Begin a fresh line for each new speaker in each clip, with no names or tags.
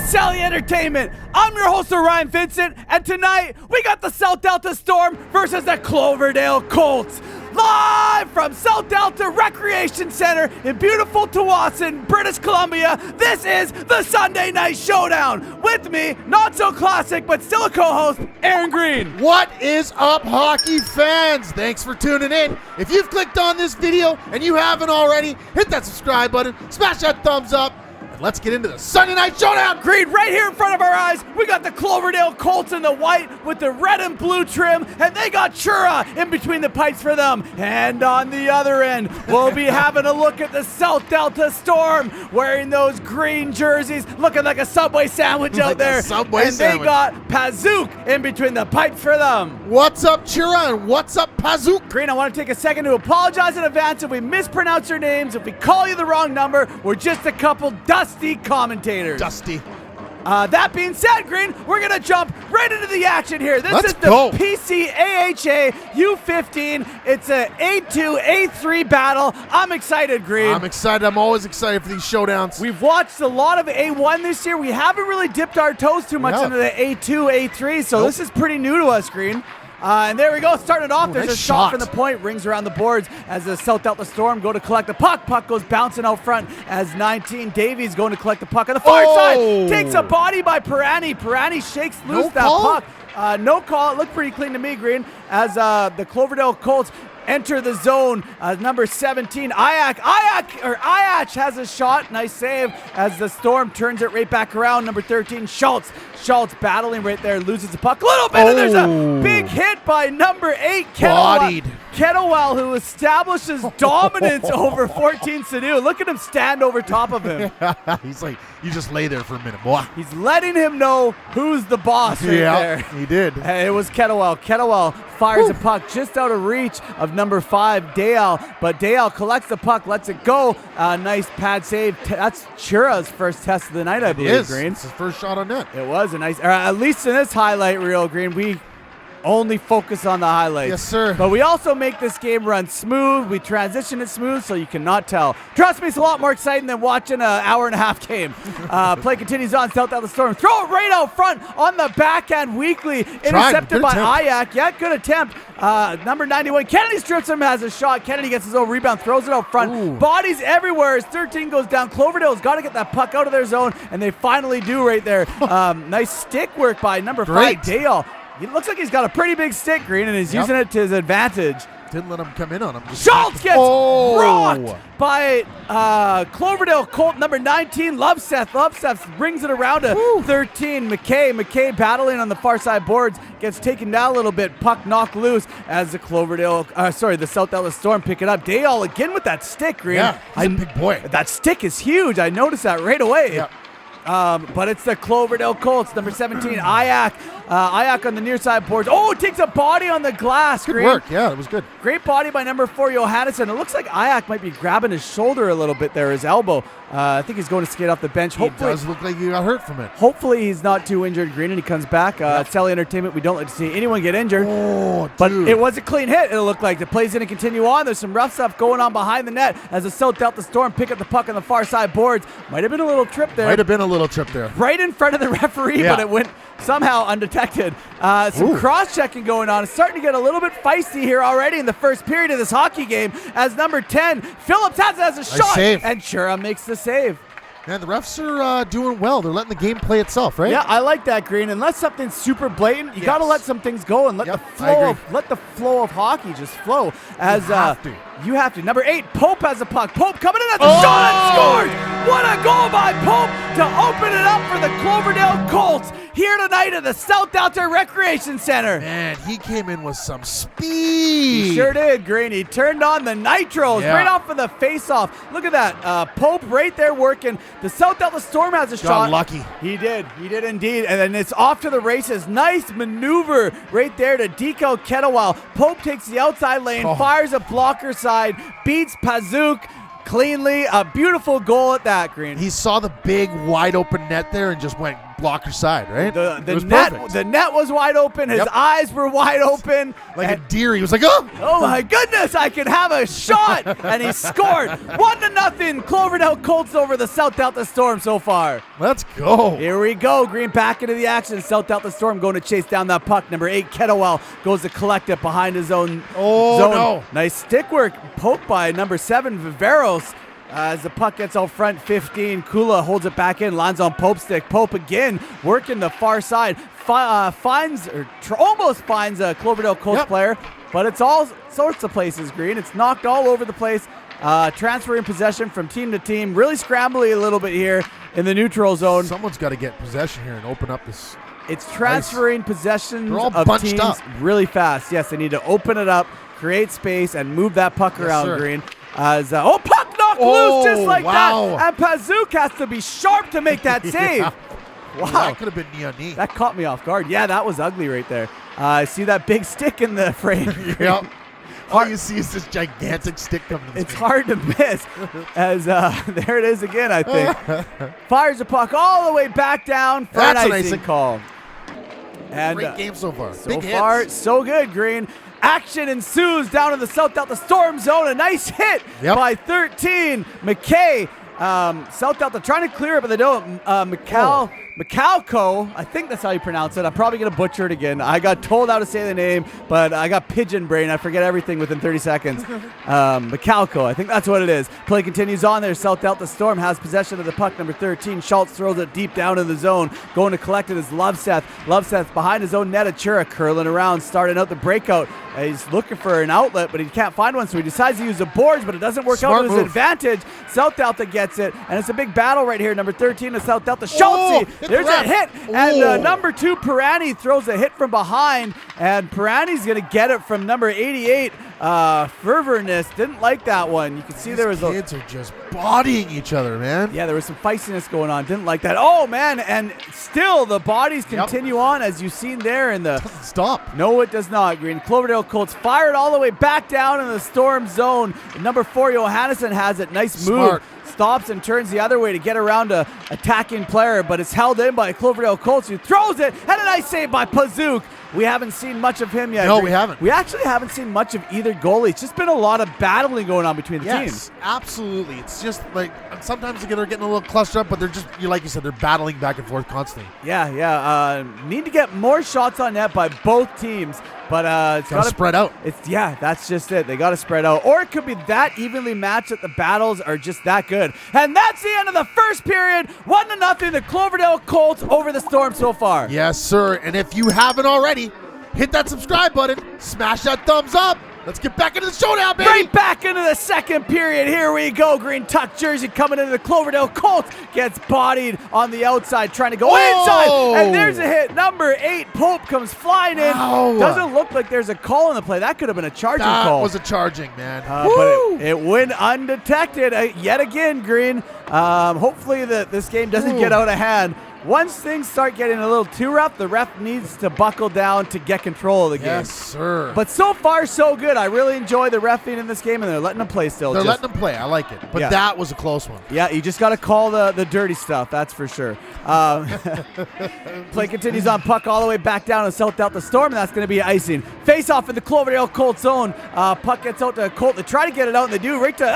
Celly Entertainment. I'm your host, Orion Vincent, and tonight we got the South Delta Storm versus the Cloverdale Colts. Live from South Delta Recreation Center in beautiful Tsawwassen, British Columbia, this is the Sunday Night Showdown. With me, not so classic, but still a co-host, Aaron Green.
What is up, hockey fans? Thanks for tuning in. If you've clicked on this video and you haven't already, hit that subscribe button, smash that thumbs up, and let's get into the Sunday Night Showdown.
Green, right here in front of our eyes, we got the Cloverdale Colts in the white with the red and blue trim, and they got Chura in between the pipes for them. And on the other end, we'll be having a look at the South Delta Storm wearing those green jerseys, looking like a Subway sandwich out there. They got Pixacre in between the pipes for them.
What's up, Chura, and what's up, Pixacre?
Green, I want to take a second to apologize in advance if we mispronounce your names, if we call you the wrong number. We're just a couple dusty commentators.
Dusty.
That being said, Green, we're going to jump right into the action here. This is the PCAHA U15. It's a A2, A3 battle. I'm excited, Green.
I'm excited. I'm always excited for these showdowns.
We've watched a lot of A1 this year. We haven't really dipped our toes too much into the A2, A3, so this is pretty new to us, Green. And there we go, starting it off. There's a shot from the point, rings around the boards as the South Delta Storm go to collect the puck. Puck goes bouncing out front as 19 Davies going to collect the puck on the far side. Takes a body by Pirani. Pirani shakes loose that puck. No call. It looked pretty clean to me, Green, as the Cloverdale Colts enter the zone. Number 17, Iach has a shot. Nice save as the Storm turns it right back around. Number 13, Schultz battling right there, loses the puck a little bit, and there's a big hit by number 8, Kettlewell, who establishes dominance over 14 Sanu. Look at him stand over top of him.
He's like, you just lay there for a minute, boy.
He's letting him know who's the boss right there.
He did.
It was Kettlewell. Kettlewell fires a puck just out of reach of number 5, Dale, but Dale collects the puck, lets it go. Nice pad save. That's Chura's first test of the night, I believe, Green.
It's his first shot on net.
It was a nice, at least in this highlight reel, Green, we only focus on the highlights.
Yes, sir.
But we also make this game run smooth. We transition it smooth so you cannot tell. Trust me, it's a lot more exciting than watching an hour-and-a-half game. Play continues on. South Delta Storm. Throw it right out front on the backhand weekly. Intercepted by Iach. Yeah, good attempt. Number 91, Kennedy strips him, has a shot. Kennedy gets his own rebound, throws it out front. Bodies everywhere as 13 goes down. Cloverdale's got to get that puck out of their zone, and they finally do right there. Nice stick work by number 5, Dale. He looks like he's got a pretty big stick, Green, and he's using it to his advantage.
Didn't let him come in on him.
Schultz gets rocked by Cloverdale Colt, number 19, Loveseth. Loveseth brings it around to 13, McKay battling on the far side boards, gets taken down a little bit. Puck knocked loose as the South Delta Storm pick it up. Dale again with that stick, Green.
Yeah, he's a big boy.
That stick is huge. I noticed that right away. Yeah. But it's the Cloverdale Colts, number 17, Iach. Iach on the near side boards. Oh, takes a body on the glass.
Good work. Yeah, it was good.
Great body by number 4, Johannesson. It looks like Iach might be grabbing his shoulder a little bit there, his elbow. I think he's going to skate off the bench.
He does look like he got hurt from it.
Hopefully he's not too injured, Green, and he comes back. Celly Entertainment, we don't like to see anyone get injured. But it was a clean hit, it'll look like. The play's going to continue on. There's some rough stuff going on behind the net as the South Delta Storm pick up the puck on the far side boards. Might have been a little trip there. Right in front of the referee, but it went somehow undetected. Some cross-checking going on. It's starting to get a little bit feisty here already in the first period of this hockey game as number 10, Phillips has a shot, and Chura makes the save.
Man, the refs are doing well. They're letting the game play itself, right?
Yeah, I like that, Green. Unless something's super blatant, you got to let some things go and let the flow of hockey just flow. As you have to. Number 8, Pope has a puck. Pope coming in at the shot and scores! What a goal by Pope to open it up for the Cloverdale Colts here tonight at the South Delta Recreation Center.
Man, he came in with some speed.
He sure did, Green. He turned on the nitros right off of the face-off. Look at that. Pope right there working. The South Delta Storm has a shot.
Got lucky.
He did indeed. And then it's off to the races. Nice maneuver right there to decal Kettlewell. Pope takes the outside lane, fires a blocker side, beats Pixacre cleanly. A beautiful goal at that, Green.
He saw the big, wide open net there and just went blocker side, right?
The net was wide open. His eyes were wide open.
Like a deer. He was like, oh!
Oh, my goodness, I can have a shot. And he scored. 1-0. Cloverdale Colts over the South Delta Storm so far.
Let's go.
Here we go. Green back into the action. South Delta Storm going to chase down that puck. Number 8, Kettlewell goes to collect it behind his own zone.
No.
Nice stick work. Poked by number 7, Viveros. As the puck gets out front, 15. Kula holds it back in, lands on Pope's stick. Pope again working the far side. Almost finds a Cloverdale Colts player, but it's all sorts of places, Green. It's knocked all over the place. Transferring possession from team to team. Really scrambly a little bit here in the neutral zone.
Someone's got to get possession here and open up this.
It's transferring possessions
of teams
really fast. Yes, they need to open it up, create space, and move that puck around, Green. As puck knocked loose just like that. And Pazook has to be sharp to make that save. Wow.
That could have been knee-on-knee.
That caught me off guard. Yeah, that was ugly right there. I see that big stick in the frame.
Yep. All you see is this gigantic stick coming in.
It's hard to miss. As there it is again, I think. Fires the puck all the way back down for an icing call. And,
great game so far.
So far, so good, Green. Action ensues down in the South Delta Storm zone. A nice hit by 13. McKay. South Delta trying to clear it, but they don't. Macalco, I think that's how you pronounce it. I'm probably going to butcher it again. I got told how to say the name, but I got pigeon brain. I forget everything within 30 seconds. Macalco, I think that's what it is. Play continues on there. South Delta Storm has possession of the puck. Number 13, Schultz throws it deep down in the zone. Going to collect it is Loveseth. Loveseth behind his own net. Achura curling around, starting out the breakout. He's looking for an outlet, but he can't find one, so he decides to use the boards, but it doesn't work out to his advantage. South Delta gets it, and it's a big battle right here. Number 13 is South Delta. Schultze, there's a hit, and number 2, Pirani, throws a hit from behind, and Pirani's going to get it from number 88. Fervorness didn't like that one. You can see there was
kids are just bodying each other, man.
Yeah, there was some feistiness going on. Didn't like that. Oh man, and still the bodies continue on, as you've seen there in the.
Doesn't stop.
No, it does not. Green Cloverdale Colts fired all the way back down in the Storm zone. Number 4, Johannesson has it. Nice move. Stops and turns the other way to get around a attacking player, but it's held in by Cloverdale Colts, who throws it, and a nice save by Pazook. We haven't seen much of him yet.
No, we haven't.
We actually haven't seen much of either goalie. It's just been a lot of battling going on between the teams.
Absolutely. It's just like sometimes they're getting a little clustered up, but they're just, like you said, they're battling back and forth constantly.
Yeah. Need to get more shots on net by both teams. But it's got to
spread out.
That's just it. They got to spread out. Or it could be that evenly matched that the battles are just that good. And that's the end of the first period. 1-0, the Cloverdale Colts over the Storm so far.
Yes, sir. And if you haven't already, hit that subscribe button. Smash that thumbs up. Let's get back into the showdown, baby.
Right back into the second period. Here we go. Green tuck jersey coming into the Cloverdale Colts. Gets bodied on the outside, trying to go inside. And there's a hit. Number 8, Pope comes flying in. Doesn't look like there's a call in the play. That could have been a charging call.
That was a charging, man.
But it went undetected yet again, Green. Hopefully this game doesn't get out of hand. Once things start getting a little too rough, the ref needs to buckle down to get control of the game.
Yes, sir.
But so far, so good. I really enjoy the reffing in this game, and they're letting them play still.
They're letting them play. I like it. But that was a close one.
Yeah, you just got to call the dirty stuff. That's for sure. Play continues on. Puck all the way back down to South Delta Storm, and that's going to be icing. Face off in the Cloverdale Colts zone. Puck gets out to Colt. They try to get it out, and they do. Right to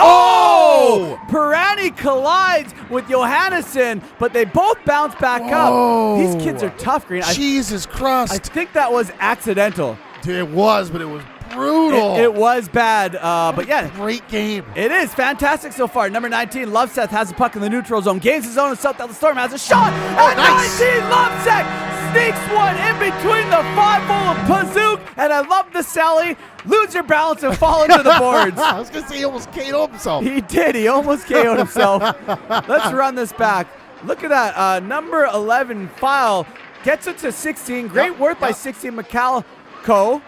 Pirani collides with Johannesson, but they both bounce back up. These kids are tough, Green.
Jesus Christ.
I think that was accidental.
Dude, it was, but it was brutal.
It was bad, but yeah.
Great game.
It is fantastic so far. Number 19, Loveseth has the puck in the neutral zone. Gains his own, and South Delta Storm has a shot. And 19, Loveseth sneaks one in between the 5-hole of Pazook. And I love the Celly. Lose your balance and fall into the boards.
I was going to say he almost KO'd himself.
He did. He almost KO'd himself. Let's run this back. Look at that. Number 11, File, gets it to 16. Great work by 16, Macalco.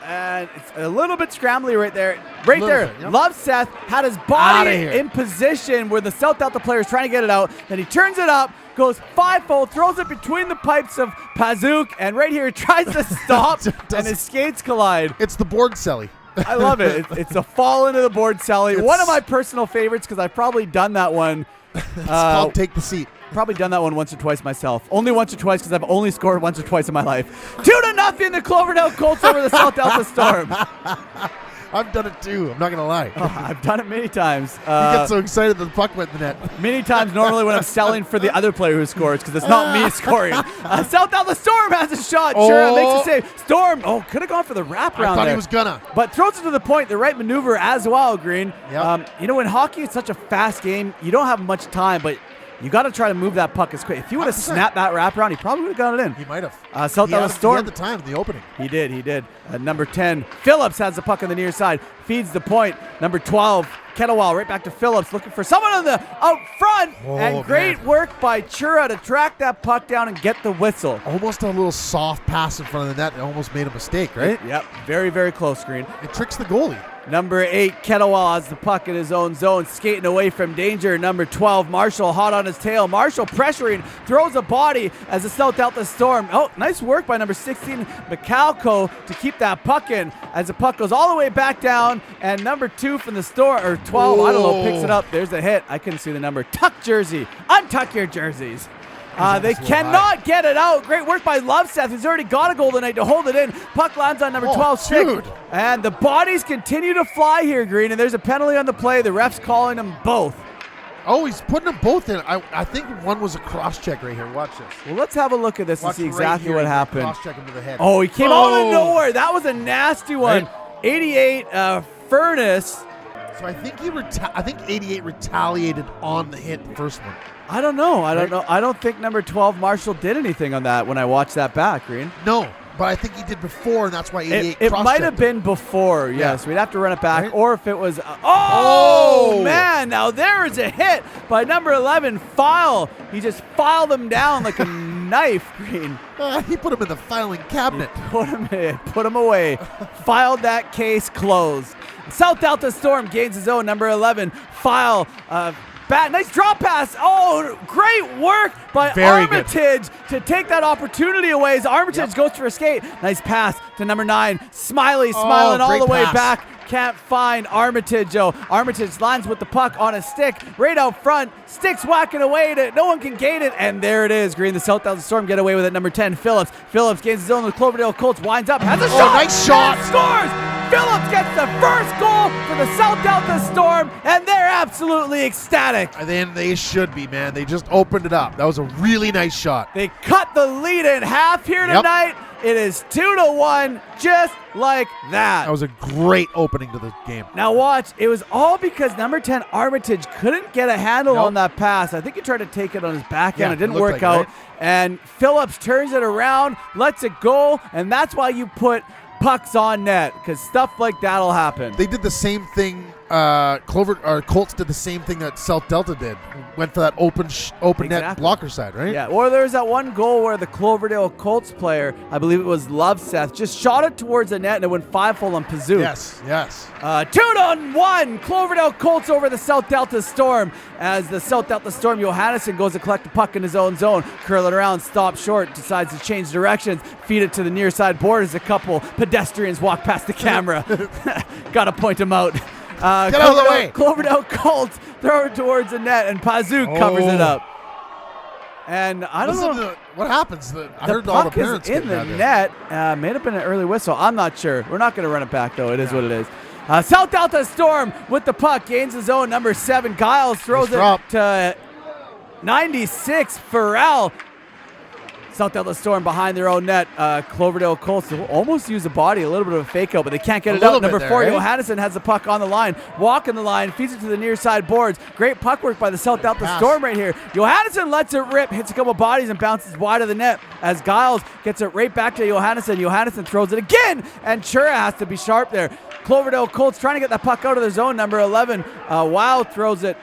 And it's a little bit scrambly right there. Loveseth had his body in position where the South Delta player is trying to get it out. Then he turns it up, goes 5-fold, throws it between the pipes of Pazook, and right here he tries to stop, and his skates collide.
It's the board Celly.
I love it. It's a fall into the board Celly. One of my personal favorites because I've probably done that one.
It's called Take the Seat.
probably done that one once or twice myself. Only once or twice because I've only scored once or twice in my life. 2-0, the Cloverdale Colts over the South Delta Storm.
I've done it too. I'm not going to lie.
Oh, I've done it many times.
You get so excited that the puck went in the net.
Many times normally when I'm selling for the other player who scores because it's not me scoring. South Delta Storm has a shot. Chura makes a save. Storm, could have gone for the wraparound there.
I thought he was going to.
But throws it to the point. The right maneuver as well, Green.
Yep.
In hockey, it's such a fast game. You don't have much time, but you got to try to move that puck as quick. If you would have snapped that wraparound, he probably would have got it in.
He might have.
South Delta Storm.
He had the time in the opening.
He did. Number 10, Phillips has the puck on the near side. Feeds the point. Number 12, Kettlewell right back to Phillips, looking for someone on the out front. And great work by Chura to track that puck down and get the whistle.
Almost a little soft pass in front of the net. It almost made a mistake, right?
Yep. Very, very close, Green.
It tricks the goalie.
Number 8, Kettlewell has the puck in his own zone, skating away from danger. Number 12, Marshall hot on his tail. Marshall pressuring, throws a body as the South Delta Storm. Nice work by number 16, Michalko, to keep that puck in as the puck goes all the way back down. And number 2 from the Storm, or 12, I don't know, picks it up. There's a hit. I couldn't see the number. Tuck jersey. Untuck your jerseys. They cannot get it out. Great work by Loveseth, who's already got a goal tonight to hold it in. Puck lands on number 12, Stick. And the bodies continue to fly here, Green, and there's a penalty on the play. The ref's calling them both.
Oh, he's putting them both in. I think one was a cross-check right here. Watch this.
Well, let's have a look at this and see exactly what happened.
Cross-check him to the head.
Oh, he came out of nowhere. That was a nasty one. Right. 88, Furnace.
So I think I think 88 retaliated on the hit, the first one.
I don't know. I don't think number 12 Marshall did anything on that when I watched that back, Green.
No, but I think he did before, and that's why 88
It might have been before, yes. We'd have to run it back.
Right?
Or if it was... man, now there is a hit by number 11, File. He just filed him down like a knife, Green.
He put him in the filing cabinet.
Put him away. Filed that case closed. South Delta Storm gains his own, number 11, File. Nice drop pass. Oh, great work by Armitage to take that opportunity away as Armitage goes for a skate. Nice pass to number 9. Smiley smiling all the way back. Can't find Armitage, Armitage lines with the puck on a stick right out front. Stick's whacking away. No one can gain it. And there it is, Green. The South Delta Storm get away with it. Number 10, Phillips. Phillips gains his own. The Cloverdale Colts winds up. Has a shot.
Nice shot.
Scores. Phillips gets the first goal for the South Delta Storm, and they're absolutely ecstatic.
And then they should be, man. They just opened it up. That was a really nice shot.
They cut the lead in half here tonight. It is 2-1, just like that.
That was a great opening to the game.
Now watch, it was all because number 10, Armitage, couldn't get a handle on that pass. I think he tried to take it on his backhand. It didn't work out. Right? And Phillips turns it around, lets it go, and that's why you put pucks on net, because stuff like that'll happen.
They did the same thing. Colts did the same thing that South Delta did. Went for that open net blocker side, right?
Yeah. Or there was that one goal where the Cloverdale Colts player, I believe it was Loveseth, just shot it towards the net and it went 5-hole on Pazook.
Yes.
2-1. Cloverdale Colts over the South Delta Storm as the South Delta Storm, Johannesson goes to collect the puck in his own zone, curl it around, stop short, decides to change directions, feed it to the near side board as a couple pedestrians walk past the camera. Got to point them out.
Get out of the way.
Cloverdale Colts throw it towards the net, and Pazook covers it up. And I don't know
what happens. I heard
the
all the
puck
parents
is in the net. May have been an early whistle. I'm not sure. We're not going to run it back, though. It is what it is. South Delta Storm with the puck gains his own. Number 7, Giles throws it to 96, Farrell. South Delta Storm behind their own net. Cloverdale Colts almost use a body, a little bit of a fake out, but they can't get it out. Number 4, Johannesson has the puck on the line, walking the line, feeds it to the near side boards. Great puck work by the South Delta Storm right here. Johannesson lets it rip, hits a couple bodies, and bounces wide of the net as Giles gets it right back to Johannesson. Johannesson throws it again, and Chura has to be sharp there. Cloverdale Colts trying to get that puck out of their zone. Number 11, Wow throws it.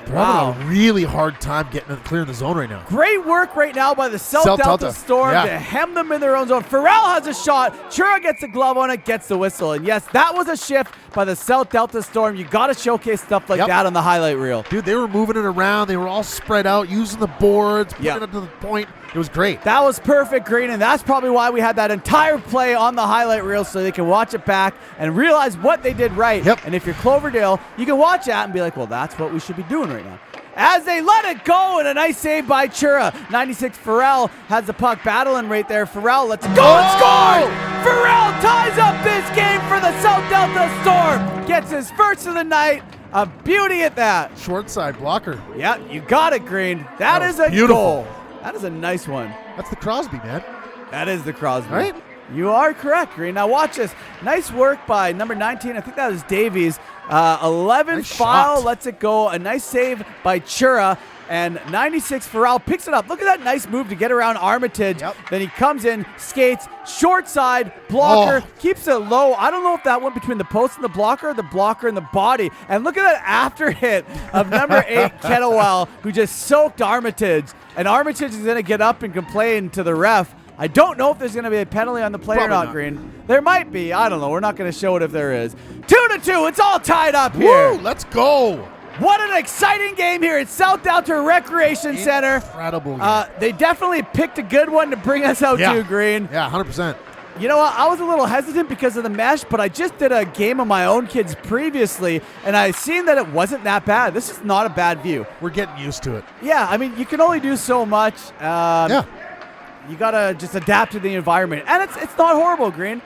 They're having a really hard time getting it clear in the zone right now.
Great work right now by the South Delta Storm to hem them in their own zone. Farrell has a shot. Chura gets a glove on it, gets the whistle. And yes, that was a shift by the South Delta Storm. You got to showcase stuff like that on the highlight reel.
Dude, they were moving it around. They were all spread out, using the boards, putting it up to the point. It was great.
That was perfect, Green, and that's probably why we had that entire play on the highlight reel so they can watch it back and realize what they did right. And if you're Cloverdale, you can watch that and be like, well, that's what we should be doing right now. as they let it go, and a nice save by Chura. 96 Farrell has the puck battling right there. Farrell lets it go and scores! Farrell ties up this game for the South Delta Storm. Gets his first of the night. A beauty at that.
Short side blocker.
Yeah, you got it, Green. That is a
beautiful
goal. That is a nice one.
That's the Crosby, man.
That is the Crosby.
Right?
You are correct, Green. Now watch this. Nice work by number 19. I think that was Davies. 11
nice
foul,
shot.
lets it go. A nice save by Chura. And 96 Farrell picks it up. Look at that nice move to get around Armitage.
Yep.
Then he comes in, skates, short side, blocker, keeps it low. I don't know if that went between the post and the blocker or the blocker and the body. And look at that after hit of number 8, Kettlewell, who just soaked Armitage. And Armitage is going to get up and complain to the ref. I don't know if there's going to be a penalty on the play or not, Green. There might be. I don't know. We're not going to show it if there is. 2-2. It's all tied up here.
Woo, let's go.
What an exciting game here at South Delta Recreation Center.
Incredible game.
They definitely picked a good one to bring us out to, Green.
Yeah, 100%.
You know what? I was a little hesitant because of the mesh, but I just did a game of my own kids previously, and I seen that it wasn't that bad. This is not a bad view.
We're getting used to it.
Yeah, I mean, you can only do so much. You got to just adapt to the environment. And it's not horrible, Green.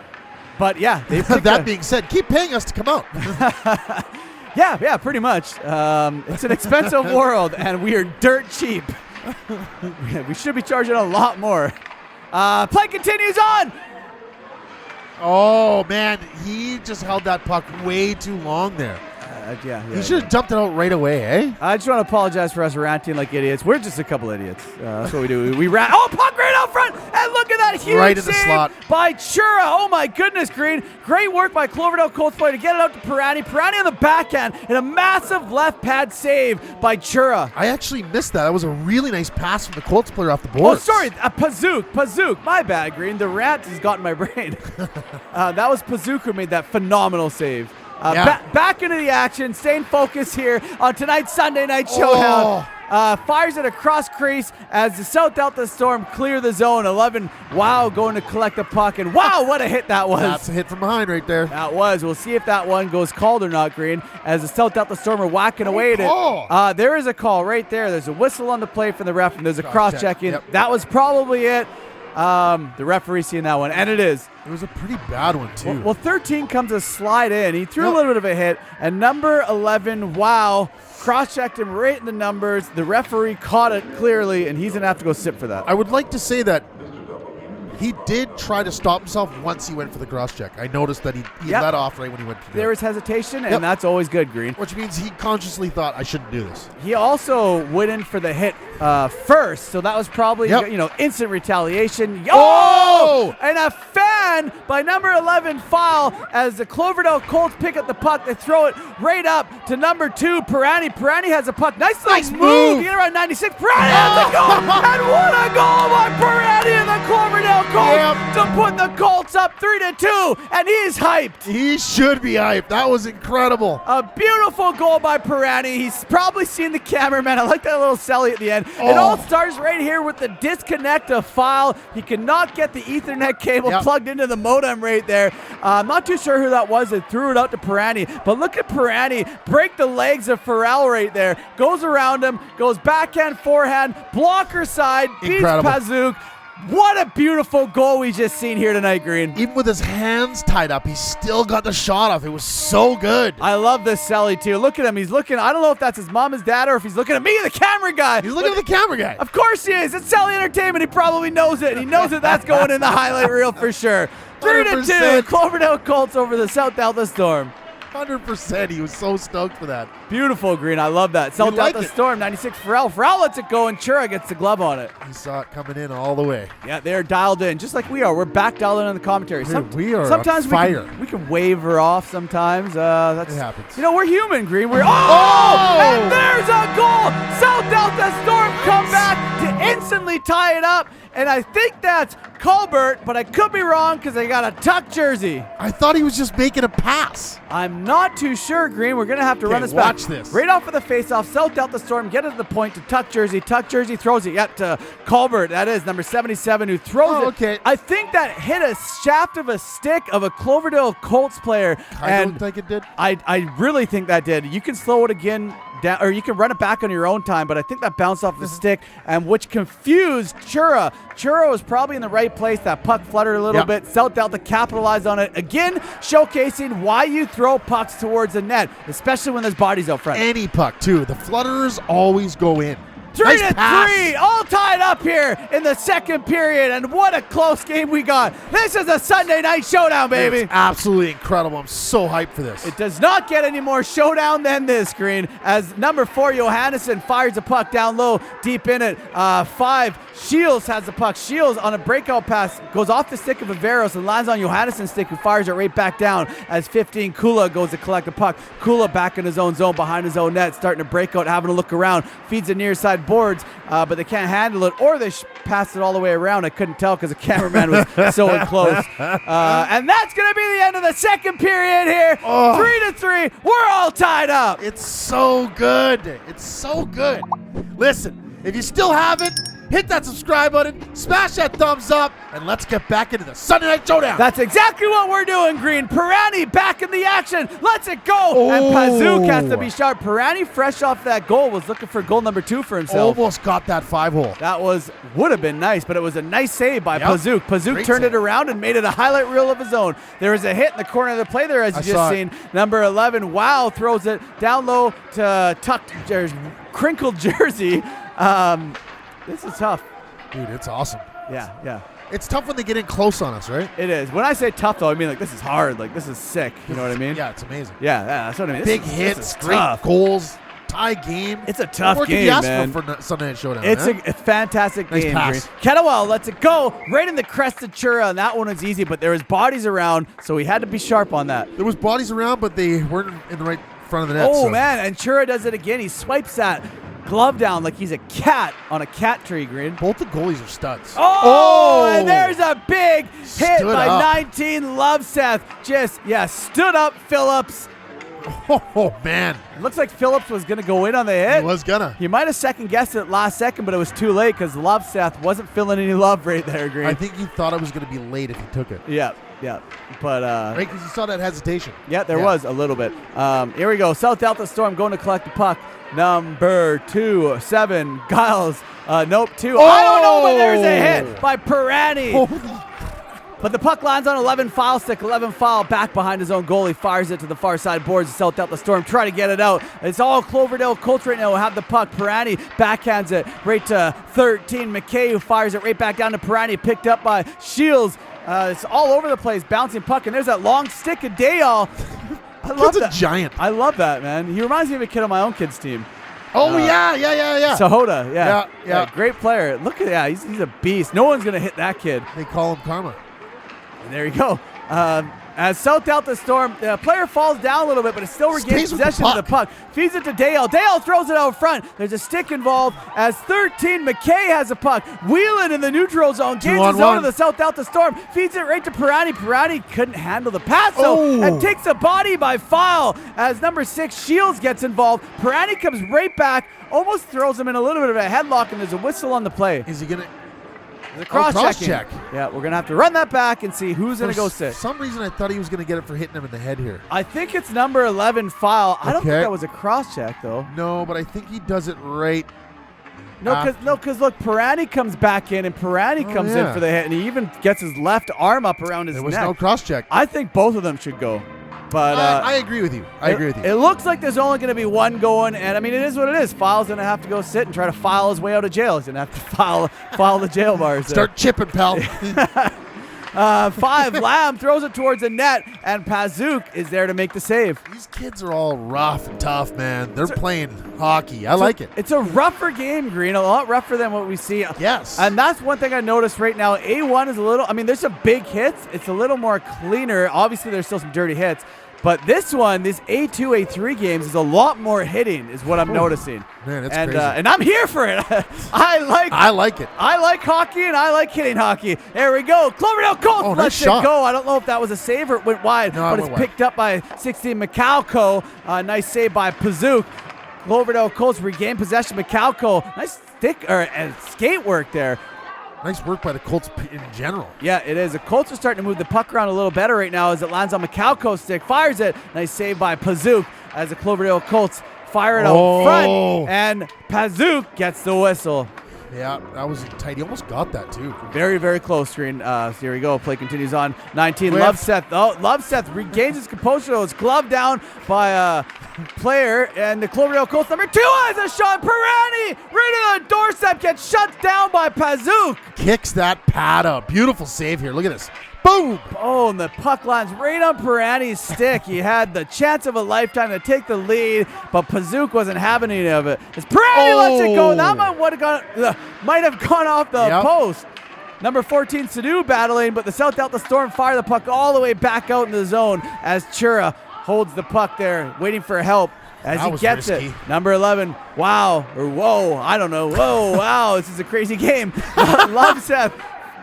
But, yeah. They
that being said, keep paying us to come out.
Yeah, pretty much. It's an expensive world, and we are dirt cheap. We should be charging a lot more. Play continues on.
Oh, man. He just held that puck way too long there. He should have dumped it out right away, eh?
I just want to apologize for us ranting like idiots. We're just a couple idiots. That's what we do. We rant. Oh, puck right out front. And look at that huge
right in the
save
slot
by Chura. Oh, my goodness, Green. Great work by Cloverdale Colts player to get it out to Pirani. Pirani on the backhand and a massive left pad save by Chura.
I actually missed that. That was a really nice pass from the Colts player off the board.
Oh, sorry. Pazook. My bad, Green. The rant has gotten my brain. That was Pazook who made that phenomenal save. Back into the action, staying focused here on tonight's Sunday Night Showdown. Fires it across crease as the South Delta Storm clear the zone. 11, wow, going to collect the puck. And wow, what a hit that was.
That's a hit from behind right there.
That was. We'll see if that one goes called or not, Green, as the South Delta Storm are whacking away at it. There is a call right there. There's a whistle on the play from the ref, and there's a cross-check in. Yep. That was probably it. The referee seeing that one, and it is.
It was a pretty bad one, too.
Well, 13 comes to slide in. He threw a little bit of a hit, and number 11, wow, cross-checked him right in the numbers. The referee caught it clearly, and he's going to have to go sit for that.
I would like to say that he did try to stop himself once he went for the cross-check. I noticed that he let off right when he went to
There was hesitation, and that's always good, Green.
Which means he consciously thought, I shouldn't do this.
He also went in for the hit first, so that was probably instant retaliation. Oh! And a fan by number 11 foul as the Cloverdale Colts pick up the puck. They throw it right up to number 2, Pirani. Pirani has a puck. Nice move. You get around 96. Pirani has a goal! And what a goal by Pirani and the Cloverdale Colts to put the Colts up 3-2, and he's hyped.
He should be hyped. That was incredible.
A beautiful goal by Pirani. He's probably seen the cameraman. I like that little Celly at the end. It all starts right here with the disconnect of file. He cannot get the Ethernet cable plugged into the modem right there. I'm not too sure who that was that threw it out to Pirani, but look at Pirani break the legs of Farrell right there. Goes around him, goes backhand, forehand, blocker side, beats Pazook. What a beautiful goal we just seen here tonight, Green.
Even with his hands tied up, he still got the shot off. It was so good.
I love this Celly, too. Look at him. He's looking. I don't know if that's his mom, his dad, or if he's looking at me, the camera guy.
He's looking at the camera guy.
Of course he is. It's Celly Entertainment. He probably knows it. He knows that that's going in the highlight reel for sure. 3-2. Cloverdale Colts over the South Delta Storm.
100%. He was so stoked for that.
Beautiful, Green. I love that. South Delta Storm, 96 Farrell. Farrell lets it go, and Chura gets the glove on it.
He saw it coming in all the way.
Yeah, they're dialed in, just like we are. We're back dialed in on the commentary.
We are
sometimes
on fire.
We can waver off sometimes.
It happens.
You know, we're human, Green. And there's a goal! South Delta Storm come back to instantly tie it up. And I think that's Colbert, but I could be wrong because they got a tuck jersey.
I thought he was just making a pass.
I'm not too sure, Green. We're going to have to run this back.
Watch this.
Right off of the faceoff, South Delta Storm get it to the point to tuck jersey. Tuck jersey throws it yet to Colbert. That is number 77 who throws it.
Okay.
I think that hit a shaft of a stick of a Cloverdale Colts player.
I don't think it did.
I really think that did. You can slow it again down, or you can run it back on your own time, but I think that bounced off the stick, and which confused Chura. Chura was probably in the right place. That puck fluttered a little bit. South Delta capitalized on it. Again, showcasing why you throw pucks towards the net, especially when there's bodies out front.
Any puck, too. The flutterers always go in.
3-3, all tied up here in the second period, and what a close game we got. This is a Sunday night showdown, baby.
It's absolutely incredible. I'm so hyped for this.
It does not get any more showdown than this, Green, as number 4, Johannesson, fires the puck down low, deep in it. 5, Shields has the puck. Shields on a breakout pass goes off the stick of Averos and lands on Johannesson's stick, who fires it right back down as 15, Kula goes to collect the puck. Kula back in his own zone, behind his own net, starting to break out, having a look around, feeds the near side boards, but they can't handle it, or they passed it all the way around. I couldn't tell because the cameraman was so close. And that's going to be the end of the second period here. 3-3. We're all tied up.
It's so good. It's so good. Listen, if you still haven't, hit that subscribe button, smash that thumbs up, and let's get back into the Sunday Night Showdown.
That's exactly what we're doing, Green. Pirani back in the action. Let's it go. And Pazook has to be sharp. Pirani, fresh off that goal, was looking for goal number 2 for himself.
Almost got that 5-hole.
That would have been nice, but it was a nice save by Pazook. Pazook turned it around and made it a highlight reel of his own. There was a hit in the corner of the play there, as you just seen. Number 11, Wow, throws it down low to crinkled jersey. This is tough.
Dude, it's awesome.
Yeah.
It's tough when they get in close on us, right?
It is. When I say tough, though, I mean, like, this is hard. Like, this is sick. You know what I mean?
Yeah, it's amazing.
Yeah, that's what I mean.
Big hits, great goals, tie game.
It's a tough
what
game,
you ask
man.
for Sunday Night Showdown.
It's a fantastic game.
Pass.
Kettlewell lets it go right in the crest of Chura, and that one was easy, but there was bodies around, so he had to be sharp on that.
There was bodies around, but they weren't in the right front of the net.
Man, and Chura does it again. He swipes that glove down like he's a cat on a cat tree, Green.
Both the goalies are studs.
And there's a big hit by
up.
19, Loveseth. Stood up Phillips.
Oh, man.
It looks like Phillips was going to go in on the hit.
He was gonna.
He might have second-guessed it last second, but it was too late because Loveseth wasn't feeling any love right there, Green.
I think he thought it was going to be late if he took it.
Yeah. But
right, because you saw that hesitation.
Yeah, there was a little bit. Here we go. South Delta Storm going to collect the puck. Number 2, 7, Giles. 2. I don't know, but there's a hit by Pirani. But the puck lands on 11 foul stick. 11 foul back behind his own goal. He fires it to the far side boards. South Delta Storm try to get it out. It's all Cloverdale Colts right now who have the puck. Pirani backhands it right to 13. McKay, who fires it right back down to Pirani. Picked up by Shields. It's all over the place, bouncing puck. And there's that long stick of Dayal. I love that.
A giant.
I love that, man. He reminds me of a kid on my own kid's team.
Yeah.
Sahota,
yeah.
Great player. Look at that. He's a beast. No one's going to hit that kid.
They call him Karma.
And there you go. As South Delta Storm, the player falls down a little bit, but it still regains possession of the puck. Feeds it to Dale. Dale throws it out front. There's a stick involved as 13, McKay has a puck. Wheeling in the neutral zone. Gains his zone of the South Delta Storm. Feeds it right to Pirani. Pirani couldn't handle the pass, though, and takes a body by foul as number 6, Shields, gets involved. Pirani comes right back, almost throws him in a little bit of a headlock, and there's a whistle on the play.
Is he going to...
The cross check. Yeah, we're going to have to run that back and see who's going to go sit.
For some reason, I thought he was going to get it for hitting him in the head here.
I think it's number 11 foul. I don't think that was a cross check, though.
No, but I think he does it right.
No, because look, Pirani comes back in, and Pirani comes in for the hit, and he even gets his left arm up around his neck.
There was no cross check.
I think both of them should go. But
I agree with you.
It looks like there's only going to be one going, and I mean, it is what it is. File's going to have to go sit and try to file his way out of jail. He's going to have to file the jail bars.
Start chipping, pal.
5, Lamb throws it towards the net, and Pazook is there to make the save.
These kids are all rough and tough, man. They're playing hockey. I like it.
It's a rougher game, Green, a lot rougher than what we see.
Yes.
And that's one thing I noticed right now. A1 is a little, I mean, there's some big hits. It's a little more cleaner. Obviously, there's still some dirty hits. But this one, this A2, A3 games is a lot more hitting, is what I'm noticing.
Man, it's crazy.
And I'm here for it. I like it. I like hockey, and I like hitting hockey. There we go. Cloverdale Colts lets it go. I don't know if that was a save or it went wide, but it's picked up by 16, McCalco. Nice save by Pazook. Cloverdale Colts regain possession. McCalco, nice stick or skate work there.
Nice work by the Colts in general.
Yeah, it is. The Colts are starting to move the puck around a little better right now as it lands on McCalco's stick. Fires it. Nice save by Pazook as the Cloverdale Colts fire it out front, and Pazook gets the whistle.
Yeah, that was tight. He almost got that, too.
Very, very close, screen. So here we go. Play continues on. 19, Loveseth. Oh, Loveseth regains his composure. It's gloved down by a player, and the Cloverdale Colts number 2 has a shot. Pirani right to the doorstep, gets shut down by Pazook.
Kicks that pad up. Beautiful save here. Look at this. Boom!
Oh, and the puck lands right on Pirani's stick. He had the chance of a lifetime to take the lead, but Pazook wasn't having any of it. As Pirani lets it go, that might have gone off the post. Number 14, Sadu battling, but the South Delta Storm fire the puck all the way back out in the zone as Chura holds the puck there, waiting for help. As he gets it. Number 11, wow, or whoa, I don't know. Whoa, wow, this is a crazy game. Loveseth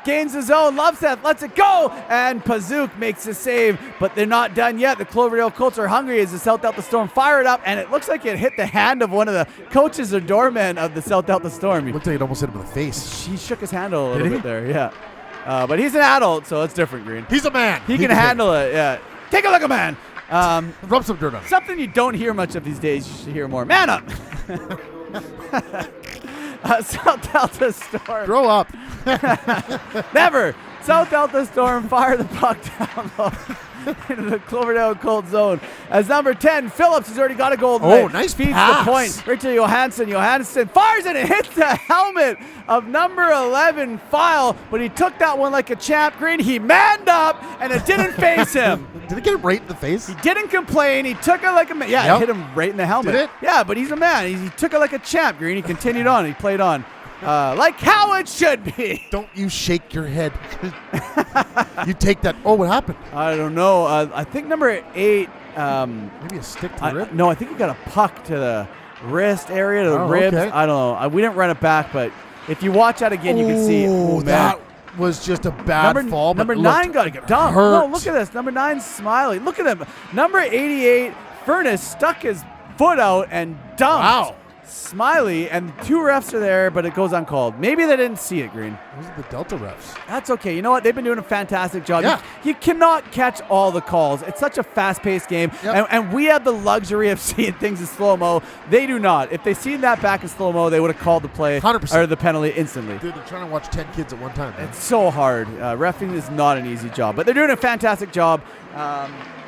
gains his own. Loveseth lets it go, and Pazook makes the save, but they're not done yet. The Cloverdale Colts are hungry as the South Delta Storm fire it up, and it looks like it hit the hand of one of the coaches or doormen of the South Delta Storm.
It looked like it almost hit him in the face.
He shook his handle a little bit there, yeah. But he's an adult, so it's different, Green.
He's a man.
He can handle it, yeah. Take a look at man.
Rub some dirt on.
Something you don't hear much of these days. You should hear more. Man up. South Delta Storm.
Grow up.
Never. South Delta Storm fire the puck down low into the Cloverdale Colts zone. As number 10, Phillips has already got a goal.
Nice
feeds
pass.
the point right to Johansson. Johansson fires it and hits the helmet of number 11, File, but he took that one like a champ. Green, he manned up, and it didn't face him.
Did it get him right in the face?
He didn't complain. He took it like a man. Yeah, it hit him right in the helmet.
Did it?
Yeah, but he's a man. He took it like a champ, Green. He continued on. He played on. Like how it should be.
Don't you shake your head. You take that. Oh, what happened?
I don't know. I think number 8.
Maybe a stick to the rib?
No, I think he got a puck to the wrist area, to the ribs.
Okay.
I don't know. We didn't run it back, but if you watch that again, you can see. Oh,
that was just a bad fall.
Number 9 got dumped. No, look at this. Number 9, Smiley. Look at him. Number 88, Furnace, stuck his foot out and dumped.
Wow.
Smiley, and 2 refs are there, but it goes uncalled. Maybe they didn't see it, Green.
Those are the Delta refs.
That's okay. You know what? They've been doing a fantastic job.
Yeah.
You cannot catch all the calls. It's such a fast-paced game, and we have the luxury of seeing things in slow-mo. They do not. If they seen that back in slow-mo, they would have called the play
100%.
or the penalty instantly.
Dude, they're trying to watch 10 kids at one time. Man.
It's so hard. Reffing is not an easy job, but they're doing a fantastic job.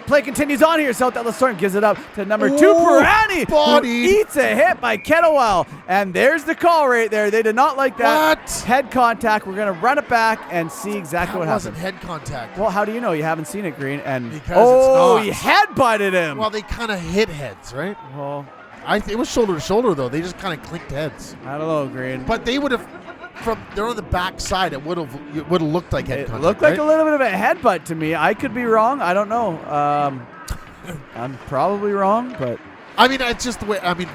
Play continues on here. South Delta Storm gives it up to number 2, Pirani, who eats a hit by Kettlewell. And there's the call right there. They did not like that.
What?
Head contact. We're going to run it back and see exactly what happened.
That wasn't head contact.
Well, how do you know? You haven't seen it, Green. And
because
he head-butted him.
Well, they kind of hit heads, right?
Well,
it was shoulder to shoulder, though. They just kind of clinked heads.
I don't know, Green.
But they would have... They're on the back side. It would have looked like head contact.
It looked like a little bit of a headbutt to me. I could be wrong. I don't know. I'm probably wrong, but
I mean, it's just the way. I mean,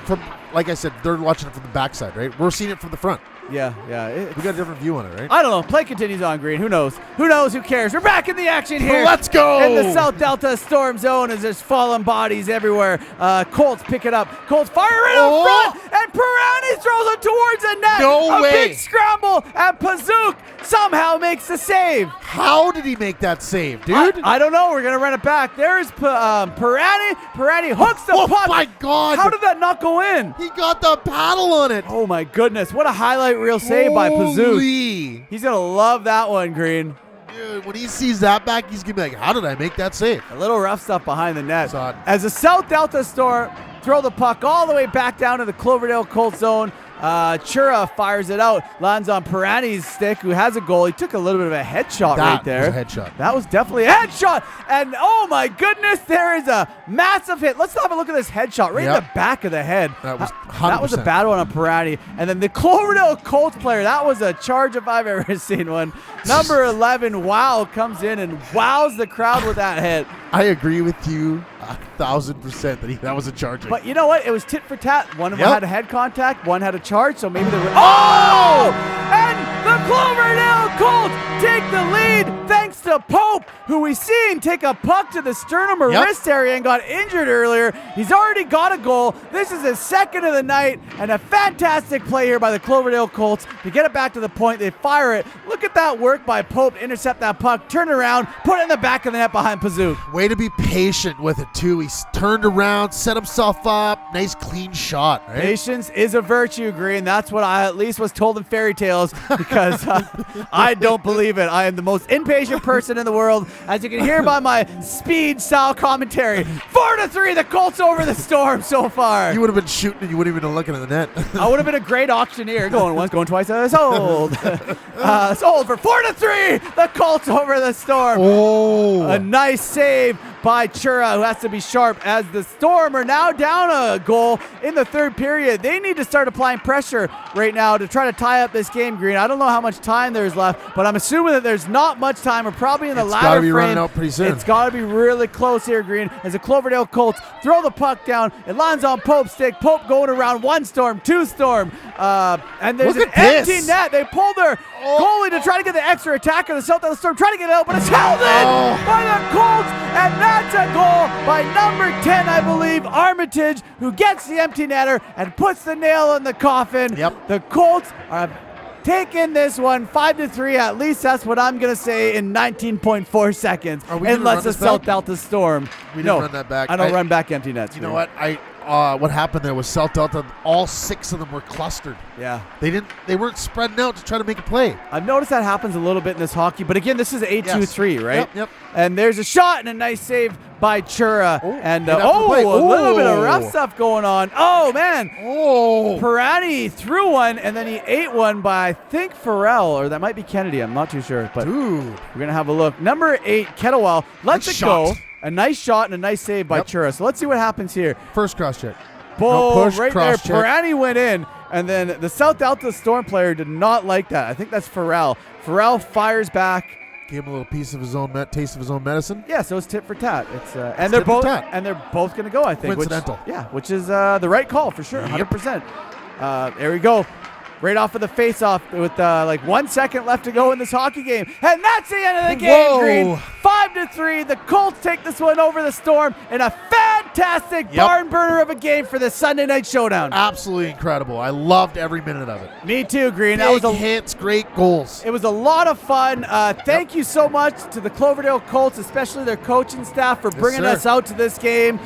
like I said, they're watching it from the backside, right? We're seeing it from the front.
Yeah.
We got a different view on it, right?
I don't know. Play continues on, Green. Who knows? Who cares? We're back in the action here.
Let's go!
In the South Delta Storm zone as there's fallen bodies everywhere. Colts pick it up. Colts fire it up front, and Pirani throws it towards the net.
No way.
A big scramble, and Pazook somehow makes the save.
How did he make that save, dude?
I don't know. We're going to run it back. There's Pirani. Pirani hooks the puck.
Oh, my God.
How did that not go in?
He got the paddle on it.
Oh, my goodness. What a highlight reel save by Pazook.
Holy.
He's going to love that one, Green.
Dude, when he sees that back, he's going to be like, how did I make that save?
A little rough stuff behind the net. As the South Delta Storm throw the puck all the way back down to the Cloverdale Colts zone. Chura fires it out, lands on Pirani's stick, who has a goal. He took a little bit of a headshot right there.
That was a headshot.
That was definitely a headshot. And oh my goodness, there is a massive hit. Let's have a look at this headshot right in the back of the head.
That was 100%.
That was a bad one on Pirani. And then the Cloverdale Colts player, that was a charge if I've ever seen one. Number 11, Wow, comes in and wows the crowd with that hit.
I agree with you 1,000% that was a charge.
But you know what? It was tit for tat. One of them had a head contact, one had a charge, so maybe they were. Oh! And the Cloverdale Colts take the lead thanks Thanks to Pope, who we seen take a puck to the sternum or wrist area and got injured earlier. He's already got a goal. This is his second of the night, and a fantastic play here by the Cloverdale Colts to get it back to the point. They fire it. Look at that work by Pope to intercept that puck, turn around, put it in the back of the net behind Pixacre.
Way to be patient with it, too. He's turned around, set himself up. Nice, clean shot, right?
Patience is a virtue, Green. That's what I at least was told in fairy tales, because I don't believe it. I am the most impatient person in the world, as you can hear by my speed-style commentary. 4-3, the Colts over the Storm so far.
You would have been shooting and you wouldn't even been looking at the net.
I would have been a great auctioneer. Going once, going twice. Sold. Sold for 4-3. The Colts over the Storm.
Oh.
A nice save by Chura, who has to be sharp, as the Storm are now down a goal in the third period. They need to start applying pressure right now to try to tie up this game, Green. I don't know how much time there's left, but I'm assuming that there's not much time. We're probably in the latter frame. It's got to be running
out pretty soon.
It's got to be really close here, Green, as the Cloverdale Colts throw the puck down. It lands on Pope's stick. Pope going around one Storm, two Storm, and there's an empty net. They pull their goalie to try to get the extra attacker. The South of the Storm trying to get it out, but it's held in by the Colts, and that's a goal by number 10, I believe, Armitage, who gets the empty netter and puts the nail in the coffin.
Yep.
The Colts are taking this one 5-3, at least that's what I'm going to say, in 19.4 seconds. Unless the South Delta Storm.
We didn't run that back.
I don't run back empty nets.
You know what? What happened there was South Delta, all 6 of them were clustered.
Yeah.
They weren't spreading out to try to make a play.
I've noticed that happens a little bit in this hockey, but again, this is 8-2-3, right?
Yep.
And there's a shot and a nice save by Chura.
And
a little bit of rough stuff going on. Oh, man. Pirani threw one, and then he ate one by, I think, Farrell, or that might be Kennedy. I'm not too sure. But we're going to have a look. Number 8, Kettlewell, lets it go. A nice shot and a nice save by Chura. So let's see what happens here.
First cross check.
Boom, right there. Pirani went in, and then the South Delta Storm player did not like that. I think that's Farrell. Farrell fires back.
Gave him a little piece of his own taste of his own medicine.
Yeah, so it's tit for tat. It's and they're both going to go, I think.
Coincidental.
Which is the right call for sure, 100%. There we go. Right off of the face-off with like 1 second left to go in this hockey game. And that's the end of the game, Green. 5-3. The Colts take this one over the Storm in a fantastic barn burner of a game for the Sunday Night Showdown.
Absolutely incredible. I loved every minute of it.
Me too, Green.
Big hits, great goals.
It was a lot of fun. Thank you so much to the Cloverdale Colts, especially their coaching staff, for bringing us out to this game.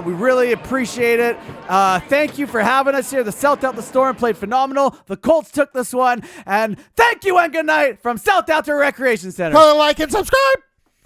We really appreciate it. Thank you for having us here. The South Delta Storm played phenomenal. The Colts took this one. And thank you and good night from South Delta Recreation Center.
Like and subscribe.